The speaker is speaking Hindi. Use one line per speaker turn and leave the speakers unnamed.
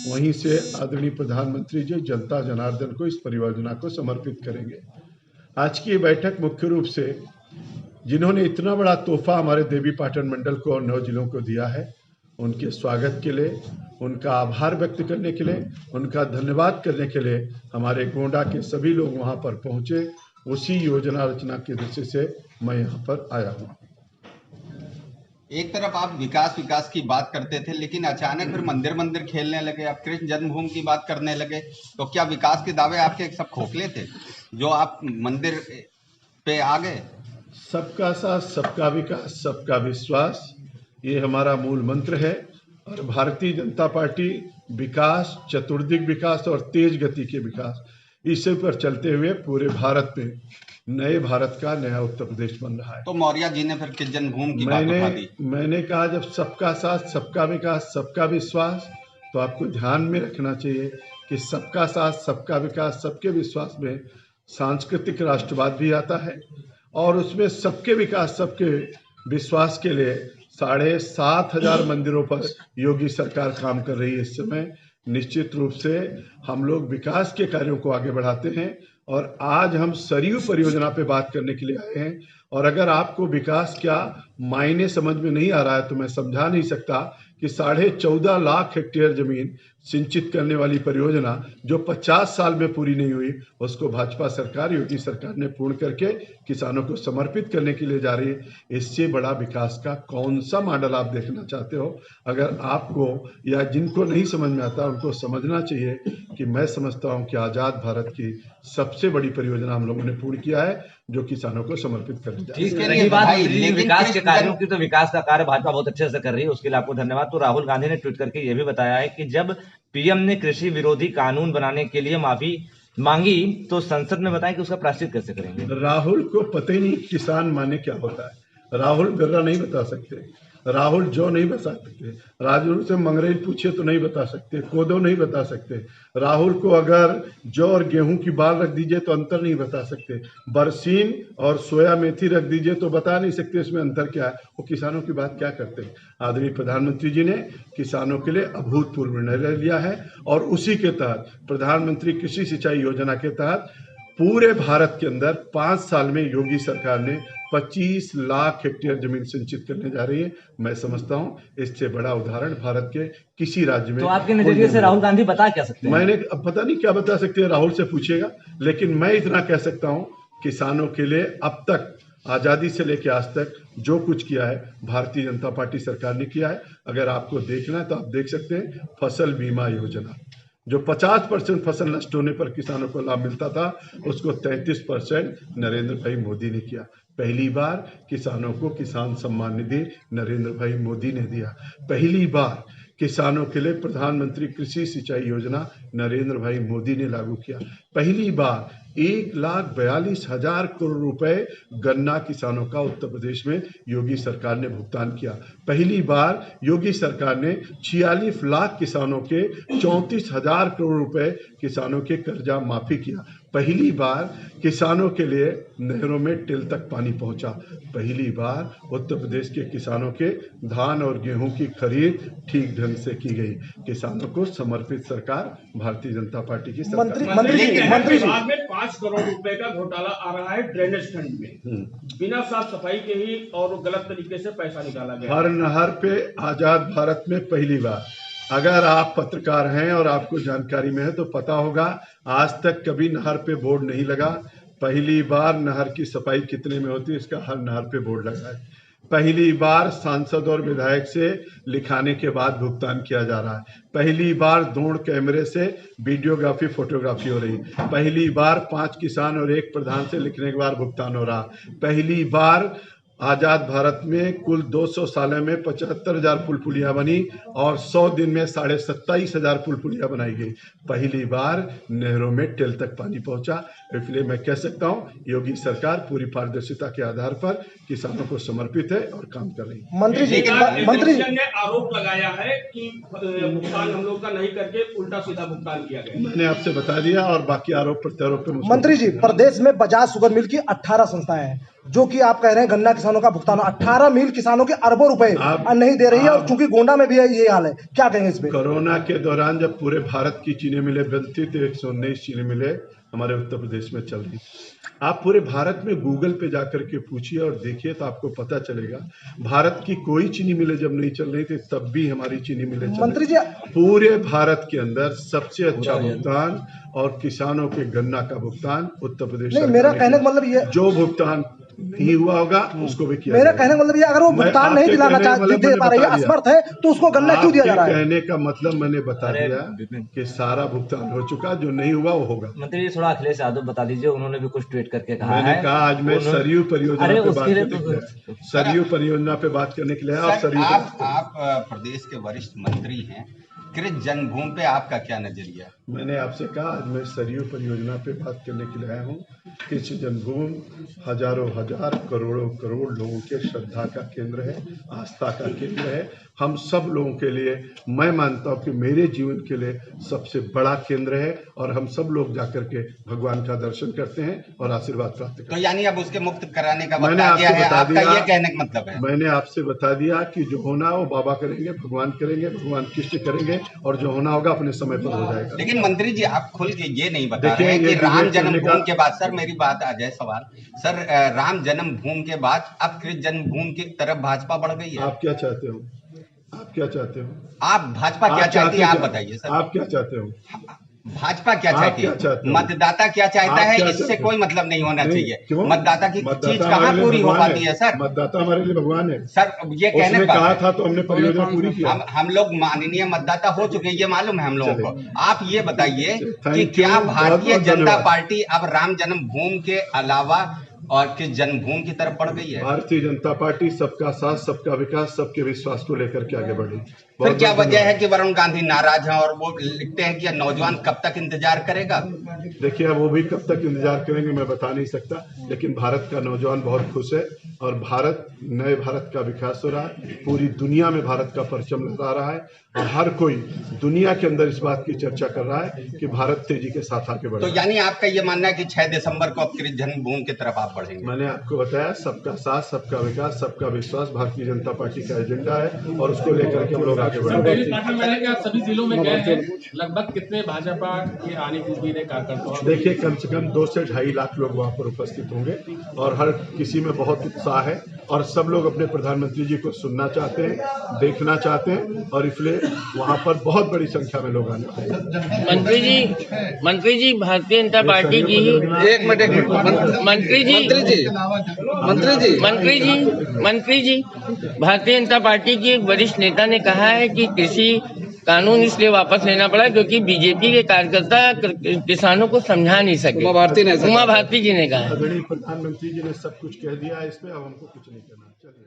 वहीं से आदरणीय प्रधानमंत्री जी जनता जनार्दन को इस परियोजना को समर्पित करेंगे। आज की ये बैठक मुख्य रूप से जिन्होंने इतना बड़ा तोहफा हमारे देवी पाटन मंडल को और 9 जिलों को दिया है, उनके स्वागत के लिए, उनका आभार व्यक्त करने के लिए, उनका धन्यवाद करने के लिए हमारे गोंडा के सभी लोग वहां पर पहुंचे। उसी योजना रचना की दृष्टि से मैं यहाँ पर आया हूँ।
एक तरफ आप विकास की बात करते थे, लेकिन अचानक फिर मंदिर खेलने लगे, आप कृष्ण जन्मभूमि की बात करने लगे। तो क्या विकास के दावे आपके सब खोखले थे जो आप मंदिर पे आ गए?
सबका साथ, सबका विकास, सबका विश्वास, ये हमारा मूल मंत्र है। और भारतीय जनता पार्टी विकास, चतुर्दिक विकास और तेज गति के विकास, इसी पर चलते हुए पूरे भारत में नए भारत का नया उत्तर प्रदेश बन रहा है।
तो मौर्य जी ने फिर किस जन्मभूमि की बात उठा दी?
मैंने कहा जब सबका साथ, सबका विकास, सबका विश्वास, तो आपको ध्यान में रखना चाहिए कि सबका साथ, सबका विकास, सबके विश्वास में सांस्कृतिक राष्ट्रवाद भी आता है और उसमें सबके विकास, सबके विश्वास के लिए 7,500 मंदिरों पर योगी सरकार काम कर रही है इस समय। निश्चित रूप से हम लोग विकास के कार्यों को आगे बढ़ाते हैं और आज हम सरयू परियोजना पे बात करने के लिए आए हैं। और अगर आपको विकास क्या मायने समझ में नहीं आ रहा है तो मैं समझा नहीं सकता कि 14.5 लाख हेक्टेयर जमीन सिंचित करने वाली परियोजना जो 50 साल में पूरी नहीं हुई, उसको भाजपा सरकार, योगी सरकार ने पूर्ण करके किसानों को समर्पित करने के लिए जा रही है। इससे बड़ा विकास का कौन सा मॉडल आप देखना चाहते हो? अगर आपको या जिनको नहीं समझ में आता उनको समझना चाहिए कि मैं समझता हूं कि आजाद भारत की सबसे बड़ी परियोजना हम लोगों ने पूर्ण किया है, जो किसानों को समर्पित करने जा रही है।
रही बात विकास के कार्यों की, तो विकास का कार्य भाजपा बहुत अच्छे से कर रही है, उसके लिए आपको धन्यवाद। तो राहुल गांधी ने ट्वीट करके ये भी बताया है कि जब पीएम ने कृषि विरोधी कानून बनाने के लिए माफी मांगी तो संसद में बताएं कि उसका प्रायश्चित कैसे करेंगे।
राहुल को पता ही नहीं किसान माने क्या होता है। राहुल गर्रा नहीं बता सकते, राहुल जो नहीं बता सकते, राहुल से मंगरेल पूछे तो नहीं बता सकते, कोदो नहीं बता सकते। राहुल को अगर जौ और गेहूं की बाल रख दीजिए तो अंतर नहीं बता सकते, बरसीन और सोया मेथी रख दीजिए तो बता नहीं सकते इसमें अंतर क्या है। वो किसानों की बात क्या करते हैं? आदरणीय प्रधानमंत्री जी ने किसानों के लिए अभूतपूर्व निर्णय लिया है और उसी के तहत प्रधानमंत्री कृषि सिंचाई योजना के तहत पूरे भारत के अंदर 5 साल में योगी सरकार ने 25 लाख हेक्टेयर जमीन सिंचित करने जा रही है। मैं समझता हूं इससे बड़ा उदाहरण भारत के किसी राज्य में।
तो आपके नजरिए से राहुल गांधी बता क्या सकते हैं?
मैंने अब पता नहीं क्या बता सकते हैं, राहुल से पूछेगा। लेकिन मैं इतना कह सकता हूं, किसानों के लिए अब तक आजादी से लेकर आज तक जो कुछ किया है भारतीय जनता पार्टी सरकार ने किया है। अगर आपको देखना है तो आप देख सकते हैं फसल बीमा योजना, जो 50% फसल नष्ट होने पर किसानों को लाभ मिलता था, उसको 33% नरेंद्र भाई मोदी ने किया। पहली बार किसानों को किसान सम्मान निधि नरेंद्र भाई मोदी ने दिया। पहली बार किसानों के लिए प्रधानमंत्री कृषि सिंचाई योजना नरेंद्र भाई मोदी ने लागू किया। पहली बार 1,42,000 करोड़ रुपए गन्ना किसानों का उत्तर प्रदेश में योगी सरकार ने भुगतान किया। पहली बार योगी सरकार ने 46 लाख किसानों के 34,000 करोड़ रुपए किसानों के कर्जा माफी किया। पहली बार किसानों के लिए नहरों में टिल तक पानी पहुंचा। पहली बार उत्तर प्रदेश के किसानों के धान और गेहूं की खरीद ठीक ढंग से की गई। किसानों को समर्पित सरकार भारतीय जनता पार्टी की सरकार।
मंत्री जी में 5 करोड़ रुपए का घोटाला आ रहा है ड्रेनेज फंड में, बिना साफ सफाई के ही और गलत तरीके से पैसा निकाला गया।
हर नहर पे आजाद भारत में पहली बार, अगर आप पत्रकार हैं और आपको जानकारी में है तो पता होगा, आज तक कभी नहर पे बोर्ड नहीं लगा। पहली बार नहर की सफाई कितने में होती है इसका हर नहर पे बोर्ड लगा है। पहली बार सांसद और विधायक से लिखाने के बाद भुगतान किया जा रहा है। पहली बार ड्रोन कैमरे से वीडियोग्राफी, फोटोग्राफी हो रही। पहली बार 5 किसान और 1 प्रधान से लिखने के बाद भुगतान हो रहा। पहली बार आजाद भारत में कुल 200 सालों में 75,000 पुल पुलिया बनी और 100 दिन में 27,500 पुल पुलिया बनाई गई। पहली बार नहरों में टेल तक पानी पहुंचा। इसलिए मैं कह सकता हूं योगी सरकार पूरी पारदर्शिता के आधार पर किसानों को समर्पित है और काम कर रही है।
मंत्री जी ने आरोप लगाया है कि भुगतान हम लोग का नहीं करके उल्टा सीधा भुगतान किया गया।
मैंने आपसे बता दिया और बाकी आरोप प्रत्यारोप।
मंत्री जी, प्रदेश में बजाज शुगर मिल की 18 संस्थाएं हैं, जो कि आप कह रहे हैं गन्ना किसानों का भुगतान, 18 मिल किसानों के अरबों रुपए नहीं दे रही है, और चूंकि गोंडा में भी ये हाल है, क्या कहेंगे इस पे?
कोरोना के दौरान जब पूरे भारत की चीनी मिलें बंद थी तो 119 चीनी मिलें हमारे उत्तर प्रदेश में चल रही। आप पूरे भारत में गूगल पे जाकर के पूछिए और देखिए तो आपको पता चलेगा, भारत की कोई चीनी मिलें जब नहीं चल रही थी तब भी हमारी चीनी मिलें चल
मंत्री
रही।
जी,
पूरे भारत के अंदर सबसे अच्छा भुगतान और किसानों के गन्ना का भुगतान उत्तर प्रदेश
नहीं, मेरा कहने का मतलब ये,
जो भुगतान नहीं हुआ होगा उसको भी किया
मेरा कहने का मतलब ये, अगर वो भुगतान नहीं दिलाना दे पा रही है, असमर्थ है, तो उसको गन्ना क्यों दिया जा रहा है?
कहने का मतलब मैंने बता दिया कि सारा भुगतान हो चुका, जो नहीं हुआ वो होगा।
मंत्री जी थोड़ा अखिलेश यादव बता दीजिए, उन्होंने भी कुछ ट्वीट करके कहा है।
मैंने कहा आज मैं सरयू परियोजना पे बात करने के लिए, सरयू परियोजना पे बात करने के लिए
आप प्रदेश के वरिष्ठ मंत्री हैं, कृषि जन्मभूमि पे आपका क्या नजरिया?
मैंने आपसे कहा आज मैं सरयू परियोजना पे बात करने के लिए आया हूँ। कृषि जन्मभूमि हजारों हजार करोड़ों करोड़ लोगों के श्रद्धा का केंद्र है, आस्था का केंद्र है। हम सब लोगों के लिए, मैं मानता हूँ कि मेरे जीवन के लिए सबसे बड़ा केंद्र है, और हम सब लोग जाकर के भगवान का दर्शन करते हैं और आशीर्वाद प्राप्त करते हैं।
तो यानी अब उसके मुक्त कराने का वक्त आ गया है, आपका ये कहने का मतलब है?
मैंने आपसे बता दिया कि जो होना वो बाबा करेंगे, भगवान करेंगे, भगवान कृष्ण करेंगे, और जो होना होगा अपने समय पर हो जाएगा।
लेकिन मंत्री जी आप खुल के ये नहीं बता रहे हैं कि राम जन्मभूमि के बाद, सर मेरी बात आ जाए सवाल, सर राम जन्मभूमि के बाद अब कृष्ण जन्मभूमि की तरफ भाजपा बढ़ गई है।
आप क्या चाहते हो? आप क्या चाहते हो?
आप भाजपा क्या चाहती है, आप बताइए सर।
आप क्या चाहते हो?
भाजपा क्या चाहती है? मतदाता क्या चाहता है, इससे कोई मतलब नहीं होना चाहिए। मतदाता की चीज कहाँ पूरी हो पाती है सर?
मतदाता हमारे लिए भगवान है
सर, ये कहने
कहा था तो हमने परियोजना पूरी की।
हम लोग माननीय मतदाता हो चुके हैं, ये मालूम है हम लोगों को। आप ये बताइए कि क्या भारतीय जनता पार्टी अब राम जन्मभूमि के अलावा और किस जन्मभूमि की तरफ बढ़ गई है?
भारतीय जनता पार्टी सबका साथ, सबका विकास, सबके विश्वास को लेकर के आगे बढ़ी।
फिर क्या वजह है कि वरुण गांधी नाराज हैं और वो लिखते हैं कि नौजवान कब तक इंतजार करेगा?
देखिए वो भी कब तक इंतजार करेंगे मैं बता नहीं सकता, लेकिन भारत का नौजवान बहुत खुश है, और भारत, नए भारत का विकास हो रहा है। पूरी दुनिया में भारत का परचम लहरा रहा है, और हर कोई दुनिया के अंदर इस बात की चर्चा कर रहा है कि भारत तेजी के साथ आगे बढ़ रहा है।
तो यानी आपका ये मानना है कि 6 दिसंबर को अब कृष्ण जन्मभूमि की तरफ आप बढ़ेंगे?
मैंने आपको बताया सबका साथ, सबका विकास, सबका विश्वास भारतीय जनता पार्टी का एजेंडा है, और उसको लेकर के हम लोग आगे बढ़ेंगे।
सभी जिलों में गए हैं, लगभग कितने भाजपा के आने की उम्मीद है कार्यकर्ताओं?
देखिए कम से कम 2 से 2.5 लाख लोग वहाँ पर उपस्थित होंगे, और हर किसी में बहुत उत्साह है, और सब लोग अपने प्रधानमंत्री जी को सुनना चाहते हैं, देखना चाहते हैं, और इसलिए वहाँ पर बहुत बड़ी संख्या में लोग आने वाले हैं।
मंत्री जी भारतीय जनता पार्टी की मंत्री जी भारतीय जनता पार्टी की एक वरिष्ठ नेता ने कहा है कि कृषि कानून इसलिए वापस लेना पड़ा क्योंकि बीजेपी के कार्यकर्ता किसानों को समझा नहीं सके। उमा भारती जी ने कहा।
आदरणीय प्रधानमंत्री जी ने सब कुछ कह दिया है, इसमें अब हमको कुछ नहीं करना। चलिए।